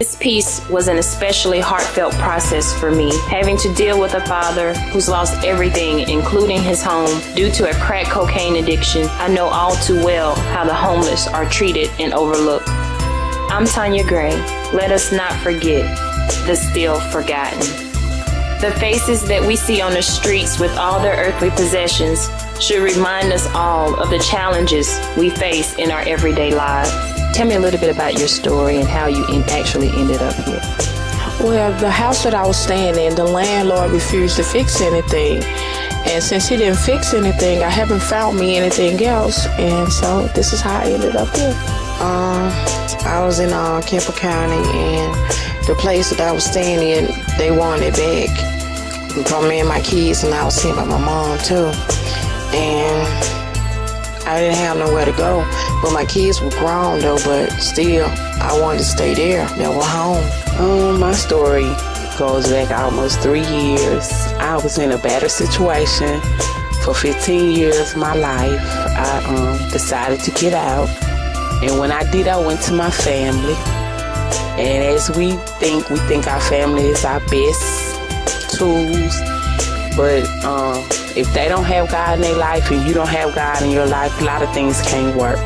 This piece was an especially heartfelt process for me, having to deal with a father who's lost everything, including his home, due to a crack cocaine addiction. I know all too well how the homeless are treated and overlooked. I'm Tanya Gray. Let us not forget the still forgotten. The faces that we see on the streets with all their earthly possessions should remind us all of the challenges we face in our everyday lives. Tell me a little bit about your story and how you actually ended up here. Well, the house that I was staying in, the landlord refused to fix anything. And since he didn't fix anything, I haven't found me anything else. And so this is how I ended up here. I was in Kemper County, and the place that I was staying in, they wanted it back from me and my kids, and I was staying by my mom too. And I didn't have nowhere to go. But my kids were grown though, but still, I wanted to stay there. They were home. My story goes back almost 3 years. I was in a better situation for 15 years of my life. I decided to get out. And when I did, I went to my family. And as we think our family is our best tools. But if they don't have God in their life and you don't have God in your life, a lot of things can't work.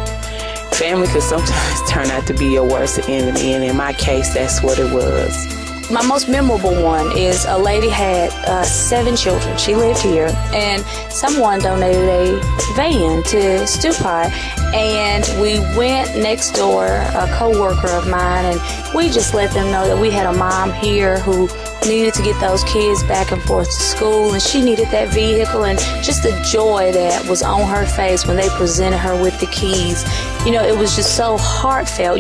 Family could sometimes turn out to be your worst enemy, and in my case, that's what it was. My most memorable one is a lady had 7 children. She lived here, and someone donated a van to Stew Pot, and we went next door, a co-worker of mine, and we just let them know that we had a mom here who needed to get those kids back and forth to school, and she needed that vehicle, and just the joy that was on her face when they presented her with the keys. You know, it was just so heartfelt.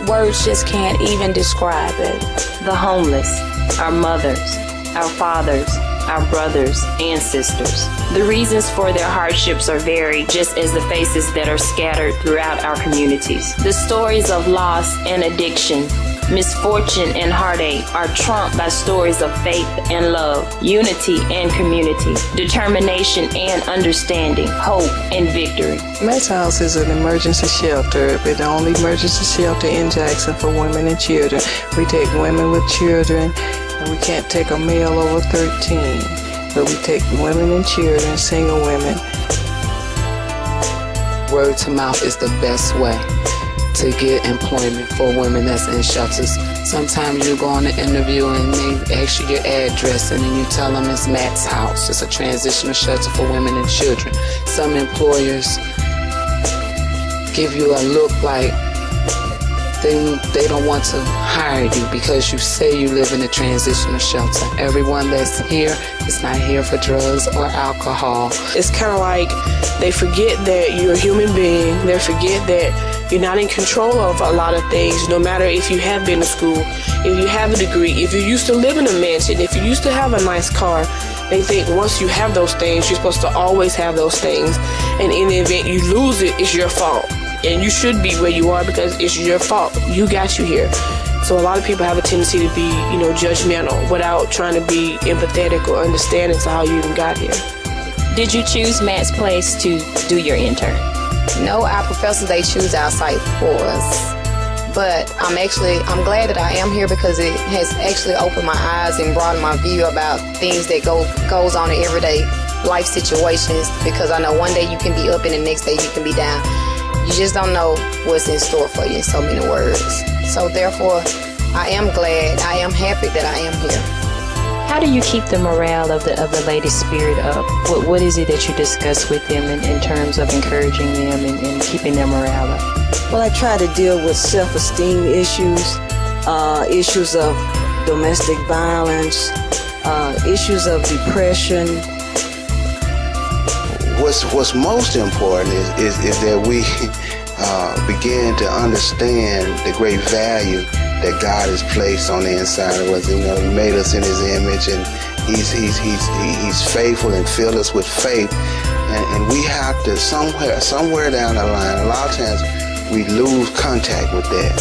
Words just can't even describe it. The homeless, our mothers, our fathers, our brothers and sisters. The reasons for their hardships are varied, just as the faces that are scattered throughout our communities. The stories of loss and addiction, misfortune and heartache are trumped by stories of faith and love, unity and community, determination and understanding, hope and victory. Matt's House is an emergency shelter, but the only emergency shelter in Jackson for women and children. We take women with children, and we can't take a male over 13, but we take women and children, single women. Word to mouth is the best way to get employment for women that's in shelters. Sometimes you go on an interview and they ask you your address, and then you tell them it's Matt's House. It's a transitional shelter for women and children. Some employers give you a look like they don't want to hire you because you say you live in a transitional shelter. Everyone that's here is not here for drugs or alcohol. It's kind of like they forget that you're a human being. They forget that you're not in control of a lot of things, no matter if you have been to school, if you have a degree, if you used to live in a mansion, if you used to have a nice car. They think once you have those things, you're supposed to always have those things. And in the event you lose it, it's your fault. And you should be where you are because it's your fault. You got you here. So a lot of people have a tendency to be, judgmental without trying to be empathetic or understanding to how you even got here. Did you choose Matt's Place to do your intern? No, our professors, they choose our site for us. But I'm glad that I am here because it has actually opened my eyes and broadened my view about things that goes on in everyday life situations, because I know one day you can be up and the next day you can be down. You just don't know what's in store for you in so many words. So therefore, I am glad, I am happy that I am here. How do you keep the morale of the ladies' spirit up? What is it that you discuss with them in terms of encouraging them and keeping their morale up? Well, I try to deal with self-esteem issues, issues of domestic violence, issues of depression. What's most important is that we begin to understand the great value that God has placed on the inside of us. He made us in His image, and He's faithful and filled us with faith. And we have to somewhere down the line, a lot of times we lose contact with that.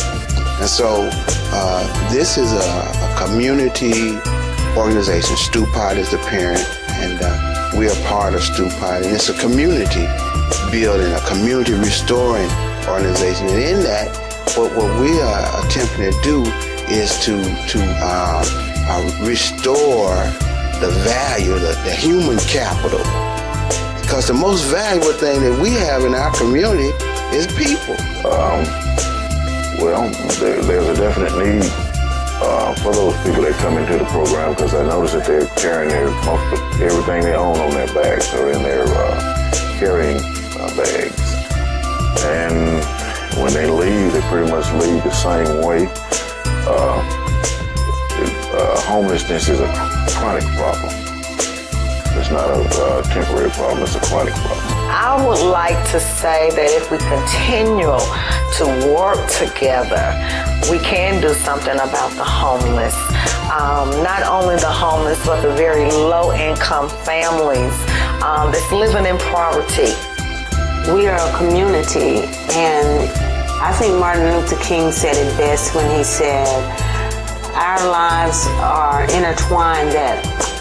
And so this is a community organization. Stew Pot is the parent, and we are part of Stew Pot, and it's a community building, a community restoring organization. And in that, what we are attempting to do is to restore the value, the human capital. Because the most valuable thing that we have in our community is people. Well, there's a definite need for those people that come into the program, because I notice that they're carrying most of everything they own on their backs or in their carrying bags. And when they leave, they pretty much leave the same way. Homelessness is a chronic problem. It's not a temporary problem, it's a chronic problem. I would like to say that if we continue to work together, we can do something about the homeless. Not only the homeless, but the very low-income families that's living in poverty. We are a community, and I think Martin Luther King said it best when he said, our lives are intertwined, that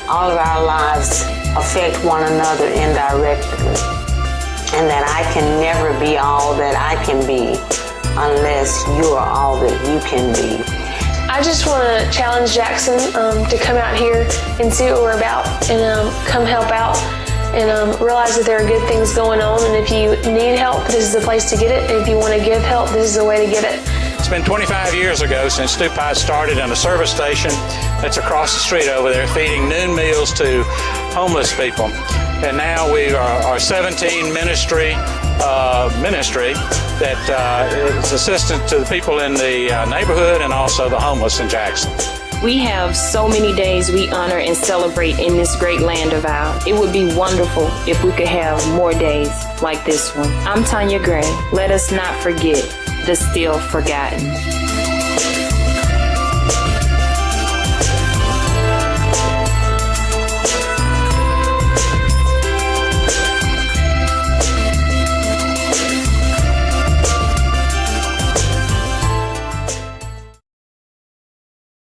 all of our lives affect one another indirectly, and that I can never be all that I can be unless you are all that you can be. I just want to challenge Jackson to come out here and see what we're about and come help out and realize that there are good things going on, and if you need help, this is the place to get it, and if you want to give help, this is the way to get it. It's been 25 years ago since Stupai started in a service station that's across the street over there, feeding noon meals to homeless people. And now we are 17 ministry that is assistant to the people in the neighborhood and also the homeless in Jackson. We have so many days we honor and celebrate in this great land of ours. It would be wonderful if we could have more days like this one. I'm Tanya Gray. Let us not forget the still forgotten.